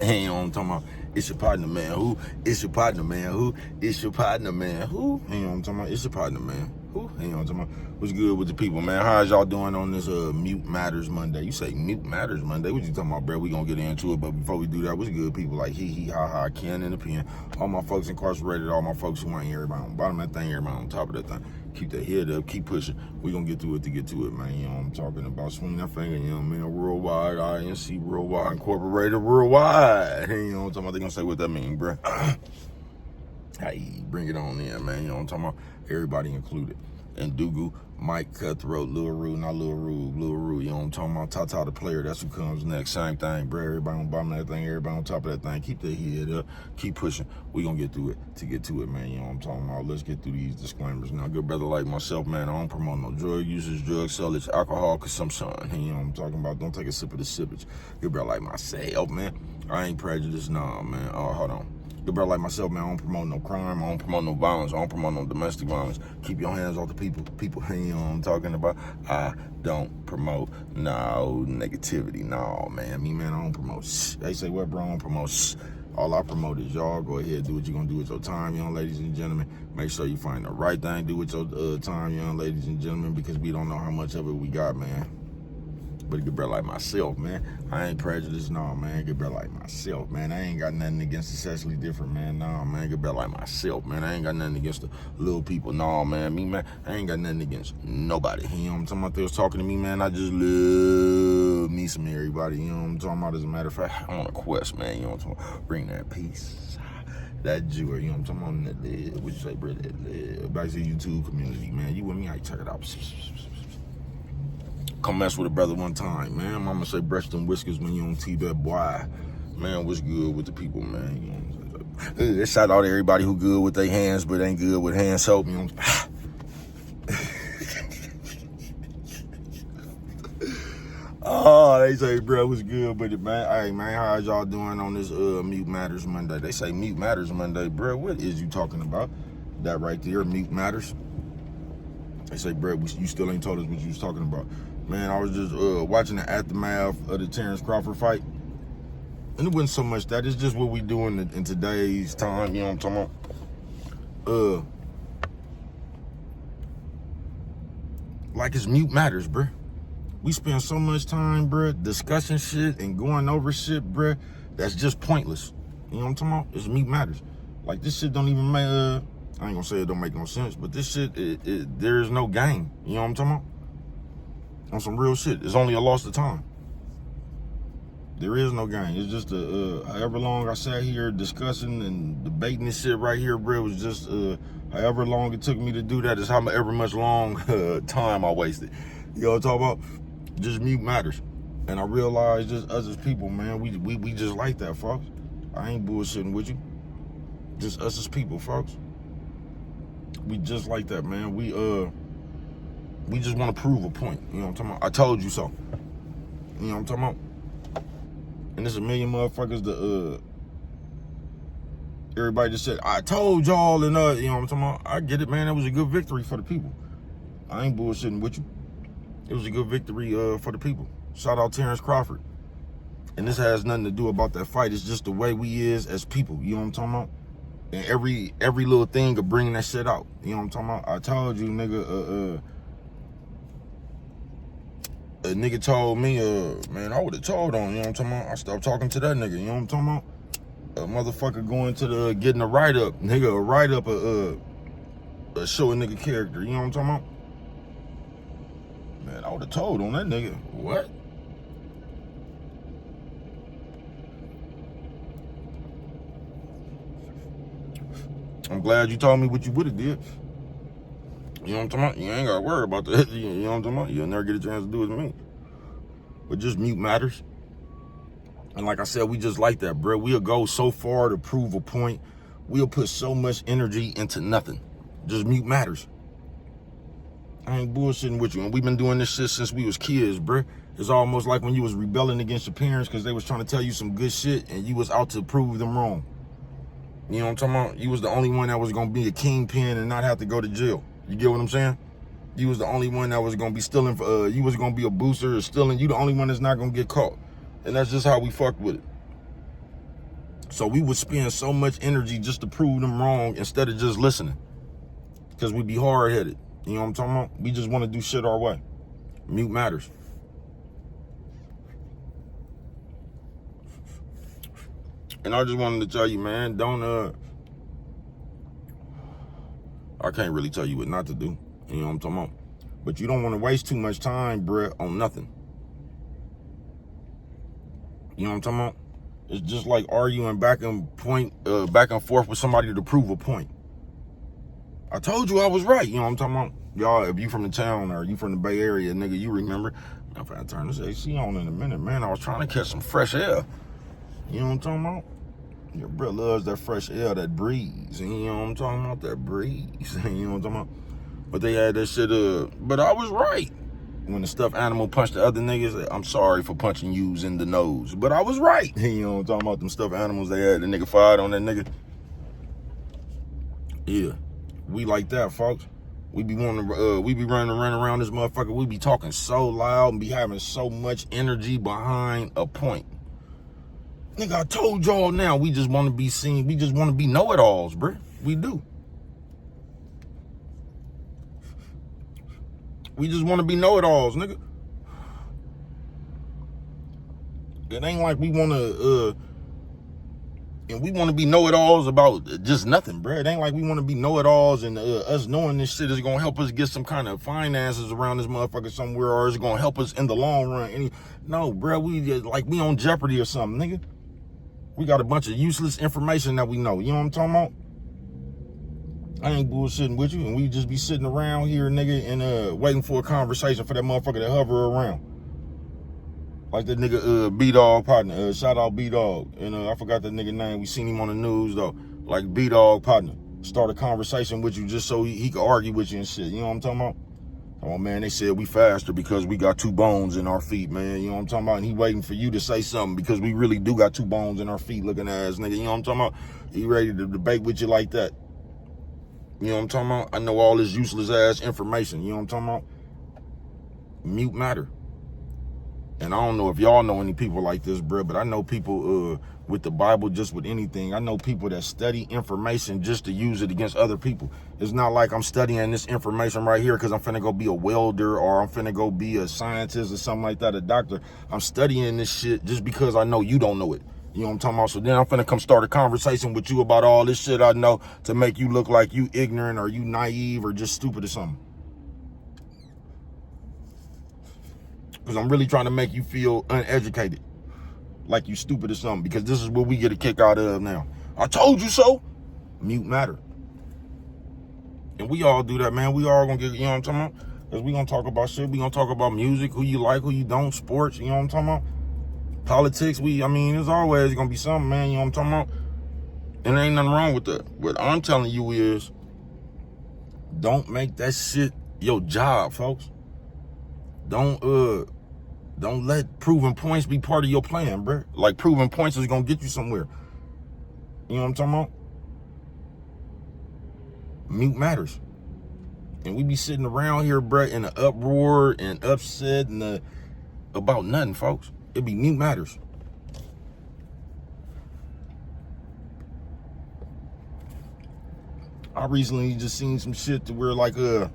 You know what I'm talking about? It's your partner, man. Who? It's your partner, man. Who? It's your partner, man. Who? You know what I'm talking about? It's your partner, man. Who? You know what I'm talking about? What's good with the people, man? How's y'all doing on this Mute Matters Monday? You say Mute Matters Monday? What you talking about, bro? We gonna get into it, but before we do that, what's good, people? Like hee ha ha, Ken in the pen. All my folks incarcerated, all my folks who ain't everybody on the bottom of that thing, everybody on top of that thing. Keep that head up, keep pushing. We gonna get to it to get to it, man. You know what I'm talking about? Swing that finger, you know what I mean? Worldwide, INC, Worldwide, Incorporated, Worldwide. You know what I'm talking about? They gonna say what that mean, bro. Hey, bring it on in, man. You know what I'm talking about? Everybody included. And Dugu, Mike Cutthroat, Lil Rue, not Lil Rue, you know what I'm talking about? Tata the player, that's who comes next. Same thing, bro. Everybody on the bottom of that thing, everybody on top of that thing. Keep that head up, keep pushing. We gonna get through it to get to it, man. You know what I'm talking about? Let's get through these disclaimers. Now, good brother like myself, man, I don't promote no drug users, drug sellers, alcohol consumption. You know what I'm talking about? Don't take a sip of the sippage. Good brother like myself, man. I ain't prejudiced, nah, man. Oh, hold on. Good brother like myself, man, I don't promote no crime, I don't promote no violence, I don't promote no domestic violence. Keep your hands off the people, you know what I'm talking about? I don't promote no negativity, no, man. Man, I don't promote shh. They say, what, bro, I don't promote shh. All I promote is y'all go ahead, do what you're gonna do with your time, young ladies and gentlemen. Make sure you find the right thing, do with your time, young ladies and gentlemen, because we don't know how much of it we got, man. But a good brother like myself, man, I ain't prejudiced, nah, man. Good brother like myself, man. I ain't got nothing against the sexually different, man. Nah, man. Good brother like myself, man. I ain't got nothing against the little people, nah, man. Me, man, I ain't got nothing against nobody. You know what I'm talking about? They was talking to me, man. I just love me some everybody. You know what I'm talking about? As a matter of fact, I'm on a quest, man. You know what I'm talking about? Bring that peace, that joy. You know what I'm talking about? That, what you say, brother? Back to the YouTube community, man. You with me? I check it out. Come mess with a brother one time, man. Mama say brush them whiskers when you on T-Bet, boy. Man, what's good with the people, man? You know, shout out to everybody who good with their hands, but ain't good with hand soap, you know. Oh, they say, bro, what's good with it, man? Hey, man, how y'all doing on this Mute Matters Monday? They say Mute Matters Monday, bro. What is you talking about? That right there, Mute Matters. They say, bro, you still ain't told us what you was talking about. Man, I was just watching the aftermath of the Terrence Crawford fight. And it wasn't so much that. It's just what we do in today's time. You know what I'm talking about? Like it's Mute Matters, bruh. We spend so much time, bruh, discussing shit and going over shit, bruh, that's just pointless. You know what I'm talking about? It's Mute Matters. Like, this shit don't even make, I ain't gonna say it don't make no sense, but this shit, there is no game. You know what I'm talking about? On some real shit. It's only a loss of time. There is no game. It's just however long I sat here discussing and debating this shit right here, bro. It was just however long it took me to do that is however much long time I wasted. You know what I'm talking about? Just Mute Matters. And I realized just us as people, man, we just like that, folks. I ain't bullshitting with you. Just us as people, folks. We just like that, man. We just want to prove a point. You know what I'm talking about? I told you so. You know what I'm talking about? And there's a million motherfuckers that everybody just said, I told y'all, and you know what I'm talking about? I get it, man. That was a good victory for the people. I ain't bullshitting with you. It was a good victory for the people. Shout out Terrence Crawford. And this has nothing to do about that fight. It's just the way we is as people. You know what I'm talking about? And every little thing of bringing that shit out. You know what I'm talking about? I told you, nigga, a nigga told me, man, I would have told on, you know what I'm talking about? I stopped talking to that nigga, you know what I'm talking about? A motherfucker going to the, getting a write-up, nigga, a write-up, show a nigga character, you know what I'm talking about? Man, I would have told on that nigga. What? I'm glad you told me what you would have did. You know what I'm talking about? You ain't got to worry about that. You know what I'm talking about? You'll never get a chance to do it with me. But just Mute Matters. And like I said, we just like that, bro. We'll go so far to prove a point. We'll put so much energy into nothing. Just Mute Matters. I ain't bullshitting with you. And we've been doing this shit since we was kids, bro. It's almost like when you was rebelling against your parents because they was trying to tell you some good shit and you was out to prove them wrong. You know what I'm talking about? You was the only one that was going to be a kingpin and not have to go to jail. You get what I'm saying? You was the only one that was going to be stealing, you was going to be a booster or stealing. You the only one that's not going to get caught. And that's just how we fucked with it. So we would spend so much energy just to prove them wrong instead of just listening. Because we be hard-headed. You know what I'm talking about? We just want to do shit our way. Mute matters. And I just wanted to tell you, man, don't, I can't really tell you what not to do. You know what I'm talking about? But you don't want to waste too much time, bruh, on nothing. You know what I'm talking about? It's just like arguing back and forth with somebody to prove a point. I told you I was right. You know what I'm talking about? Y'all, if you from the town or you from the Bay Area, nigga, you remember. I'm finna turn this AC on in a minute, man. I was trying to catch some fresh air. You know what I'm talking about? Your bro loves that fresh air, that breeze. You know what I'm talking about? That breeze. You know what I'm talking about? But they had that shit, but I was right. When the stuffed animal punched the other niggas, I'm sorry for punching yous in the nose. But I was right. You know what I'm talking about? Them stuffed animals they had, the nigga fired on that nigga. Yeah. We like that, folks. We be wanting to, we be running around this motherfucker. We be talking so loud and be having so much energy behind a point. Nigga, I told y'all now, we just want to be seen. We just want to be know-it-alls, bruh. We do. We just want to be know-it-alls, nigga. It ain't like we want to, and we want to be know-it-alls about just nothing, bro. It ain't like we want to be know-it-alls and us knowing this shit is going to help us get some kind of finances around this motherfucker somewhere, or is it going to help us in the long run? No, bro, we just, like we on Jeopardy or something, nigga. We got a bunch of useless information that we know. You know what I'm talking about? I ain't bullshitting with you, and we just be sitting around here, nigga, and waiting for a conversation for that motherfucker to hover around. Like that nigga B-Dog partner, shout out B-Dog. And I forgot that nigga name. We seen him on the news though. Like B-Dog partner. Start a conversation with you just so he could argue with you and shit. You know what I'm talking about? Oh man, they said we faster because we got 2 bones in our feet, man. You know what I'm talking about? And he waiting for you to say something because we really do got 2 bones in our feet looking ass nigga. You know what I'm talking about? He ready to debate with you like that. You know what I'm talking about? I know all this useless ass information. You know what I'm talking about? Mute matter. And I don't know if y'all know any people like this, bro, but I know people with the Bible, just with anything. I know people that study information just to use it against other people. It's not like I'm studying this information right here because I'm finna go be a welder or I'm finna go be a scientist or something like that, a doctor. I'm studying this shit just because I know you don't know it. You know what I'm talking about? So then I'm finna come start a conversation with you about all this shit I know to make you look like you ignorant or you naive or just stupid or something. Because I'm really trying to make you feel uneducated, like you stupid or something, because this is what we get a kick out of now. I told you so. Mute matter. And we all do that, man. We all gonna get, you know what I'm talking about? Because we gonna talk about shit. We gonna talk about music, who you like, who you don't, sports, you know what I'm talking about? Politics, I mean, there's always gonna be something, man, you know what I'm talking about? And there ain't nothing wrong with that. What I'm telling you is, don't make that shit your job, folks. Don't let proving points be part of your plan, bro. Like proving points is gonna get you somewhere. You know what I'm talking about? Mute matters. And we be sitting around here, bro, in an uproar and upset and about nothing, folks. It be mute matters. I recently just seen some shit to where like a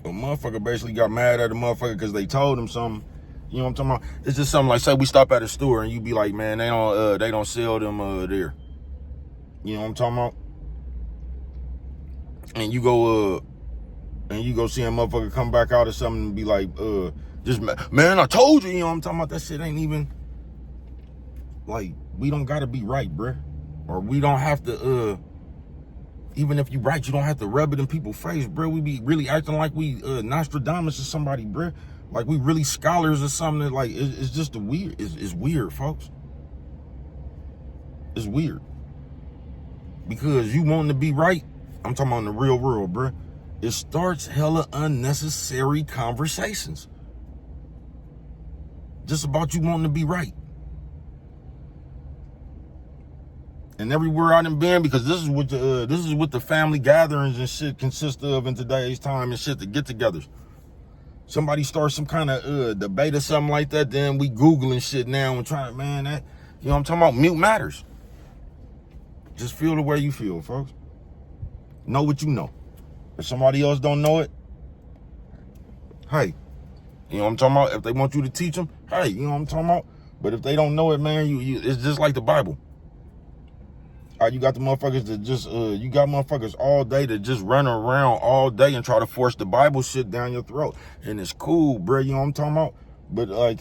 motherfucker basically got mad at a motherfucker because they told him something. You know what I'm talking about? It's just something like, say we stop at a store and you be like, man, they don't sell them there. You know what I'm talking about? And you go see a motherfucker come back out or something and be like, just man, I told you. You know what I'm talking about? That shit ain't even like, we don't gotta be right, bruh. Or we don't have to even if you right, you don't have to rub it in people's face, bro. We be really acting like we Nostradamus or somebody, bro. Like we really scholars or something. Like it's just weird. It's weird, folks. It's weird. Because you wanting to be right, I'm talking about in the real world, bro. It starts hella unnecessary conversations. Just about you wanting to be right. And everywhere I done been, because this is what the family gatherings and shit consist of in today's time and shit, the get-togethers. Somebody starts some kind of debate or something like that, then we Googling shit now and trying, man, that, you know what I'm talking about? Mute matters. Just feel the way you feel, folks. Know what you know. If somebody else don't know it, hey, you know what I'm talking about? If they want you to teach them, hey, you know what I'm talking about? But if they don't know it, man, you it's just like the Bible. You got the motherfuckers that just, you got motherfuckers all day that just run around all day and try to force the Bible shit down your throat. And it's cool, bro, you know what I'm talking about? But like,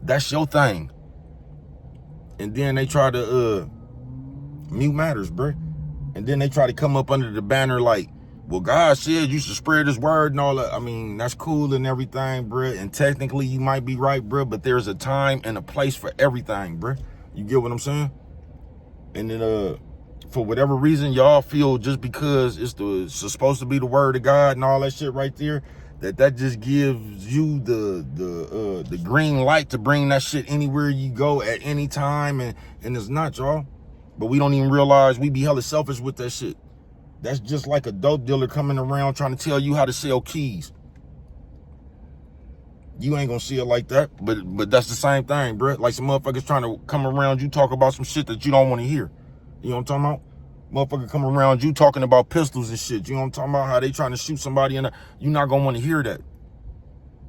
that's your thing. And then they try to, mute matters, bro. And then they try to come up under the banner like, well, God said you should spread his word and all that. I mean, that's cool and everything, bro. And technically you might be right, bro, but there's a time and a place for everything, bro. You get what I'm saying? And then, for whatever reason, y'all feel just because it's supposed to be the word of God and all that shit right there, that just gives you the green light to bring that shit anywhere you go at any time, and it's not, y'all. But we don't even realize we be hella selfish with that shit. That's just like a dope dealer coming around trying to tell you how to sell keys. You ain't gonna see it like that, but that's the same thing, bro. Like some motherfuckers trying to come around you talk about some shit that you don't want to hear. You know what I'm talking about? Motherfucker come around you talking about pistols and shit. You know what I'm talking about? How they trying to shoot somebody and you're not gonna want to hear that.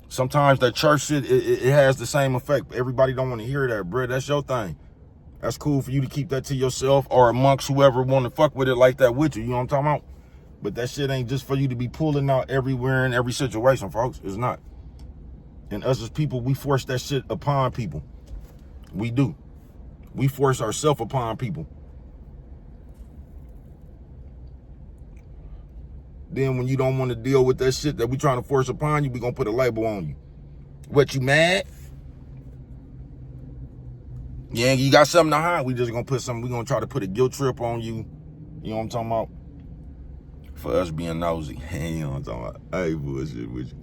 Sometimes that church shit, it has the same effect. Everybody don't want to hear that, bro. That's your thing. That's cool for you to keep that to yourself or amongst whoever want to fuck with it like that with you. You know what I'm talking about? But that shit ain't just for you to be pulling out everywhere in every situation, folks. It's not. And us as people, we force that shit upon people. We do. We force ourselves upon people. Then when you don't want to deal with that shit that we trying to force upon you, we gonna put a label on you. What, you mad? Yeah, you got something to hide. We just gonna put something, we gonna try to put a guilt trip on you. You know what I'm talking about? For us being nosy. You know what I'm talking about? Hey, bullshit with you.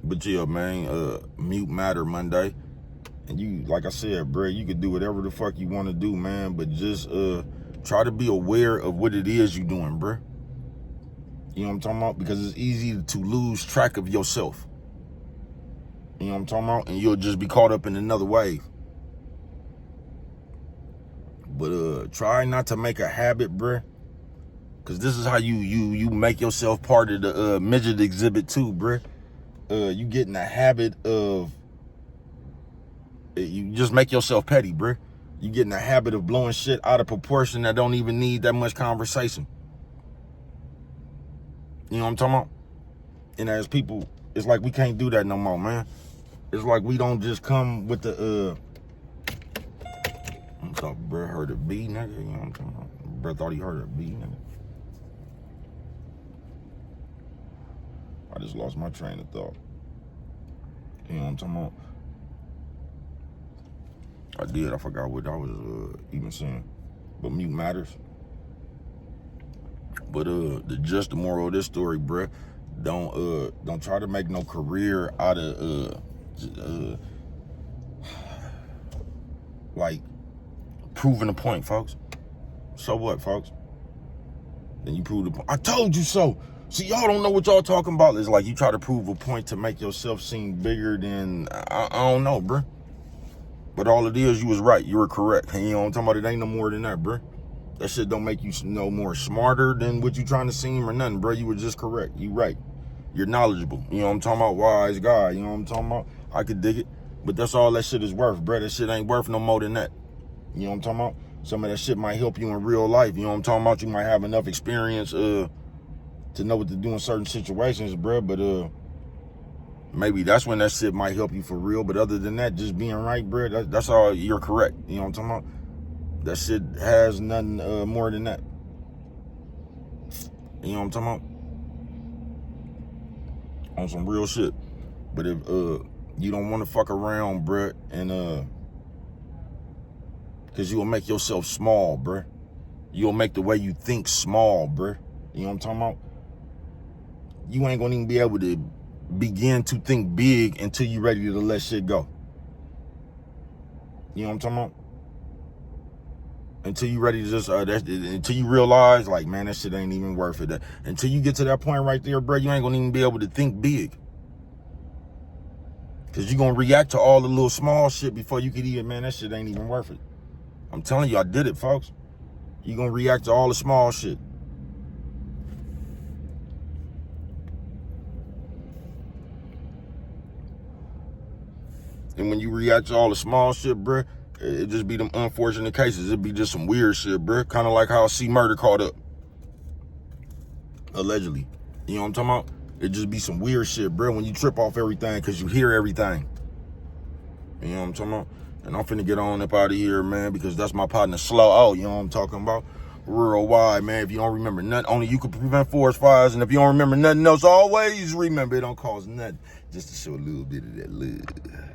But yeah, man, Mute Matter Monday. And you, like I said, bro, you could do whatever the fuck you want to do, man. But just try to be aware of what it is you doing, bro. You know what I'm talking about? Because it's easy to lose track of yourself. You know what I'm talking about? And you'll just be caught up in another wave. But try not to make a habit, bruh. Because this is how you make yourself part of the midget exhibit too, bruh. You get in a habit of, you just make yourself petty, bruh. You get in a habit of blowing shit out of proportion that don't even need that much conversation. You know what I'm talking about? And as people, it's like we can't do that no more, man. It's like we don't just come with the, what's up, bro? Heard a bee, nigga? You know what I'm talking about? Bro thought he heard a bee, nigga. I just lost my train of thought. You know what I'm talking about? I did. I forgot what I was even saying. But Mute Matters. But the moral of this story, bruh, don't try to make no career out of like proving a point, folks. So what, folks? Then you prove the point. I told you so. See, y'all don't know what y'all talking about. It's like you try to prove a point to make yourself seem bigger than, I don't know, bruh. But all it is, you was right. You were correct. And you know what I'm talking about? It ain't no more than that, bruh. That shit don't make you no more smarter than what you trying to seem or nothing, bro. You were just correct. You right. You're knowledgeable. You know what I'm talking about? Wise guy. You know what I'm talking about? I could dig it. But that's all that shit is worth, bro. That shit ain't worth no more than that. You know what I'm talking about? Some of that shit might help you in real life. You know what I'm talking about? You might have enough experience to know what to do in certain situations, bro. But maybe that's when that shit might help you for real. But other than that, just being right, bro, that's all. You're correct. You know what I'm talking about? That shit has nothing more than that. You know what I'm talking about? On some real shit. But if you don't want to fuck around, bruh, and because you'll make yourself small, bruh. You'll make the way you think small, bruh. You know what I'm talking about? You ain't gonna even be able to begin to think big until you're ready to let shit go. You know what I'm talking about? Until you ready to just, until you realize, like, man, that shit ain't even worth it. Until you get to that point right there, bro, you ain't gonna even be able to think big. Because you're going to react to all the little small shit before you could even, man, that shit ain't even worth it. I'm telling you, I did it, folks. You're going to react to all the small shit. And when you react to all the small shit, bruh, it just be them unfortunate cases. It be just some weird shit, bruh. Kind of like how C Murder caught up. Allegedly. You know what I'm talking about? It just be some weird shit, bruh, when you trip off everything because you hear everything. You know what I'm talking about? And I'm finna get on up out of here, man, because that's my partner, Slow O. You know what I'm talking about? Real wide, man. If you don't remember nothing, only you can prevent forest fires. And if you don't remember nothing else, always remember it don't cost nothing. Just to show a little bit of that love.